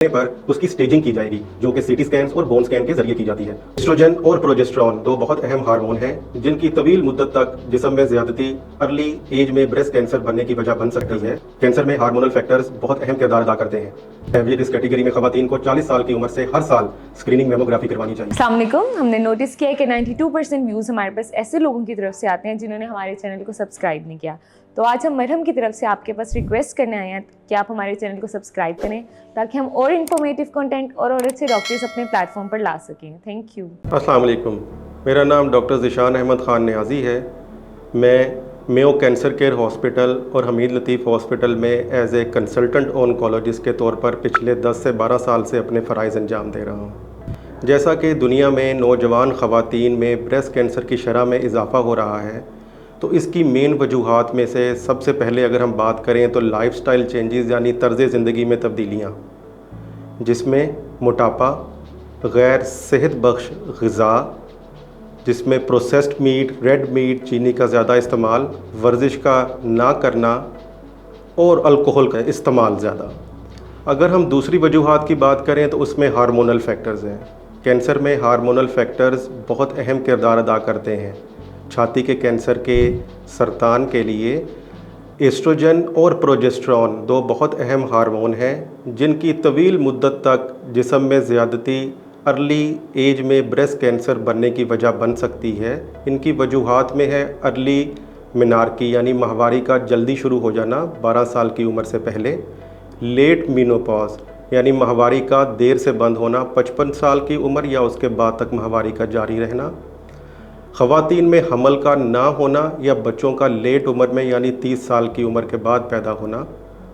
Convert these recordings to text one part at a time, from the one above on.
पर उसकी स्टेजिंग की जाएगी जो कि सीटी स्कैन और बोन स्कैन के जरिए की जाती है। एस्ट्रोजन और प्रोजेस्टेरॉन दो बहुत अहम हार्मोन हैं जिनकी तवील मुद्दत तक जिस्म में ज्यादती अर्ली एज में ब्रेस्ट कैंसर बनने की वजह बन सकती है। कैंसर में हार्मोनल फैक्टर्स बहुत अहम किरदार अदा करते हैं। इस कैटेगरी में खवातीन को 40 साल की उम्र से हर साल स्क्रीनिंग मेमोग्राफी करवानी चाहिए। अस्सलाम वालेकुम। हमने नोटिस किया है कि 92% व्यूज़ हमारे पास ऐसे लोगों की तरफ से आते हैं जिन्होंने हमारे चैनल को सब्सक्राइब नहीं किया। तो आज हम मरहम की तरफ से आपके पास रिक्वेस्ट करने आए हैं कि आप हमारे चैनल को सब्सक्राइब करें ताकि हम और इन्फॉर्मेटिव कंटेंट और अच्छे डॉक्टर्स अपने प्लेटफॉर्म पर ला सकें। Thank you. अस्सलाम वालेकुम। मेरा नाम डॉक्टर ज़िशान अहमद ख़ान नियाज़ी है। मैं मेयो कैंसर केयर हॉस्पिटल और हमीद लतीफ़ हॉस्पिटल में एज ए कंसल्टेंट ऑन्कोलॉजिस्ट के तौर पर पिछले 10 से 12 साल से अपने फ़राइज़ अंजाम दे रहा हूँ। जैसा कि दुनिया में नौजवान ख़वातीन में ब्रेस्ट कैंसर की शरह में इजाफ़ा हो रहा है, तो इसकी मेन वजूहात में से सबसे पहले अगर हम बात करें तो लाइफस्टाइल चेंजेस यानी तर्ज़ ज़िंदगी में तब्दीलियाँ, जिसमें मोटापा, गैर सेहत बख्श ग़िज़ा जिसमें प्रोसेस्ड मीट, रेड मीट, चीनी का ज़्यादा इस्तेमाल, वर्जिश का ना करना और अल्कोहल का इस्तेमाल ज़्यादा। अगर हम दूसरी वजूहात की बात करें तो उसमें हार्मोनल फैक्टर्स हैं। कैंसर में हार्मोनल फैक्टर्स बहुत अहम किरदार अदा करते हैं। छाती के कैंसर के सरतान के लिए एस्ट्रोजन और प्रोजेस्टेरॉन दो बहुत अहम हार्मोन हैं जिनकी तवील मुद्दत तक जिस्म में ज़्यादती अर्ली एज में ब्रेस्ट कैंसर बनने की वजह बन सकती है। इनकी वजूहात में है अर्ली मिनार्की यानी माहवारी का जल्दी शुरू हो जाना 12 साल की उम्र से पहले, लेट मीनोपॉज यानी माहवारी का देर से बंद होना 55 साल की उम्र या उसके बाद तक माहवारी का जारी रहना, ख़वातीन में हमल का ना होना या बच्चों का लेट उम्र में यानी 30 साल की उम्र के बाद पैदा होना,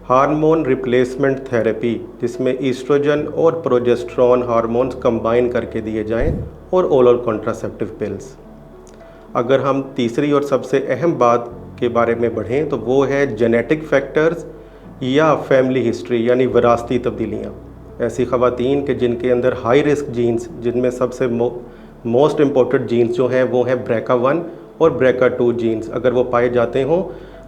हार्मोन रिप्लेसमेंट थेरेपी जिसमें ईस्ट्रोजन और प्रोजेस्टेरॉन हार्मोन्स कंबाइन करके दिए जाएं और ओरल कॉन्ट्रासेप्टिव पिल्स। अगर हम तीसरी और सबसे अहम बात के बारे में बढ़ें तो वो है जेनेटिक फैक्टर्स या फैमिली हिस्ट्री यानी विरासती तब्दीलियाँ। ऐसी ख़वातीन के जिनके अंदर हाई रिस्क जीन्स, जिनमें सबसे मोस्ट इम्पोर्टेंट जीन्स जो हैं वो हैं BRCA1 और BRCA2 जीन्स, अगर वो पाए जाते हों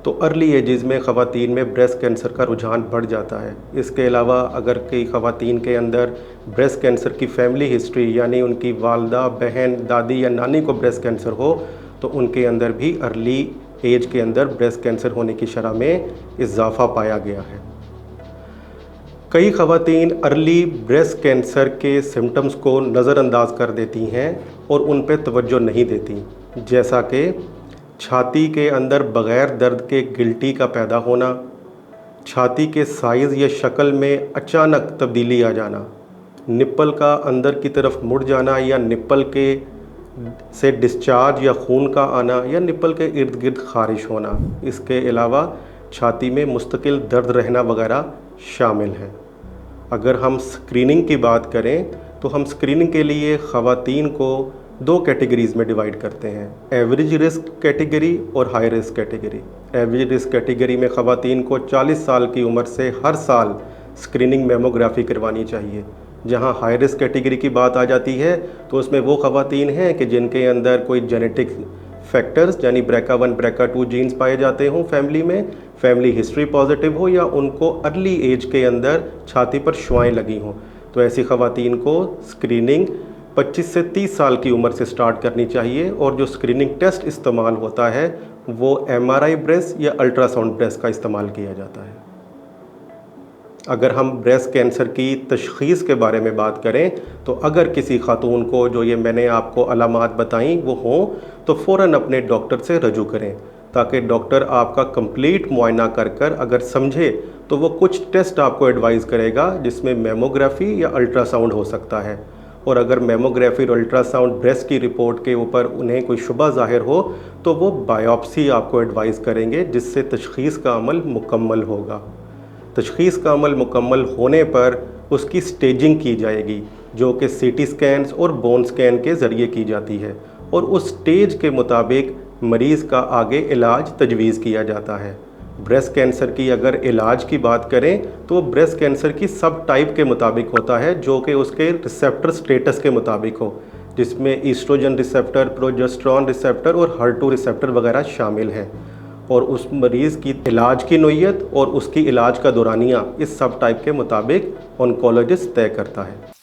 तो अर्ली एजेस में ख़वातीन में ब्रेस्ट कैंसर का रुझान बढ़ जाता है। इसके अलावा अगर कई ख़वातीन के अंदर ब्रेस्ट कैंसर की फैमिली हिस्ट्री यानी उनकी वालदा, बहन, दादी या नानी को ब्रेस्ट कैंसर हो तो उनके अंदर भी अर्ली एज के अंदर ब्रेस्ट कैंसर होने की शरह में इजाफ़ा पाया गया है। कई ख़वातीन अर्ली ब्रेस्ट कैंसर के सिम्टम्स को नज़रअंदाज कर देती हैं और उन पर तवज्जो नहीं देती, जैसा कि छाती के अंदर बग़ैर दर्द के गिल्टी का पैदा होना, छाती के साइज़ या शक्ल में अचानक तब्दीली आ जाना, निप्पल का अंदर की तरफ मुड़ जाना या निप्पल के से डिस्चार्ज या खून का आना या निप्पल के इर्द गिर्द ख़ारिश होना। इसके अलावा छाती में मुस्तकिल दर्द रहना वगैरह शामिल हैं। अगर हम स्क्रीनिंग की बात करें तो हम स्क्रीनिंग के लिए ख़वातीन को दो कैटेगरीज़ में डिवाइड करते हैं, एवरेज रिस्क कैटेगरी और high risk category. Average risk category में ख़वातीन को 40 साल की उम्र से हर साल स्क्रीनिंग मेमोग्राफी करवानी चाहिए। जहां हाई रिस्क कैटेगरी की बात आ जाती है तो उसमें वो ख़वातीन हैं कि जिनके अंदर कोई जेनेटिक फैक्टर्स यानी BRCA1, BRCA2 जीन्स पाए जाते हों फैमिली में, फैमिली हिस्ट्री पॉजिटिव हो या उनको अर्ली एज के अंदर छाती पर शुआएँ लगी हों, तो ऐसी ख़वातीन को स्क्रीनिंग 25 से 30 साल की उम्र से स्टार्ट करनी चाहिए। और जो स्क्रीनिंग टेस्ट इस्तेमाल होता है वो MRI ब्रेस्ट या अल्ट्रासाउंड ब्रेस्ट का इस्तेमाल किया जाता है। अगर हम ब्रेस्ट कैंसर की तशख़ीस के बारे में बात करें तो अगर किसी खातून को जो ये मैंने आपको अलामात बताई वो हों तो फ़ौरन अपने डॉक्टर से रजू करें ताकि डॉक्टर आपका कंप्लीट मुआयना कर अगर समझे तो वो कुछ टेस्ट आपको एडवाइज़ करेगा जिसमें मेमोग्राफी या अल्ट्रासाउंड हो सकता है। और अगर मेमोग्राफी और अल्ट्रासाउंड ब्रेस्ट की रिपोर्ट के ऊपर उन्हें कोई शुबा ज़ाहिर हो तो वो बायोप्सी आपको एडवाइज़ करेंगे जिससे तशख़ीस का अमल मुकम्मल होगा। तशख़ीस का अमल मुकम्मल होने पर उसकी स्टेजिंग की जाएगी जो कि CT स्कैन्स और बोन स्कैन के ज़रिए की जाती है और उस स्टेज के मुताबिक मरीज़ का आगे इलाज तजवीज़ किया जाता है। ब्रेस्ट कैंसर की अगर इलाज की बात करें तो ब्रेस्ट कैंसर की सब टाइप के मुताबिक होता है जो कि उसके रिसेप्टर स्टेटस के मुताबिक हो, जिसमें ईस्ट्रोजन रिसेप्टर, प्रोजेस्टेरॉन रिसेप्टर और HER2 रिसेप्टर वगैरह शामिल हैं। और उस मरीज़ की इलाज की नोयत और उसकी इलाज का दौरानिया इस सब टाइप के मुताबिक ऑन्कोलॉजिस्ट तय करता है।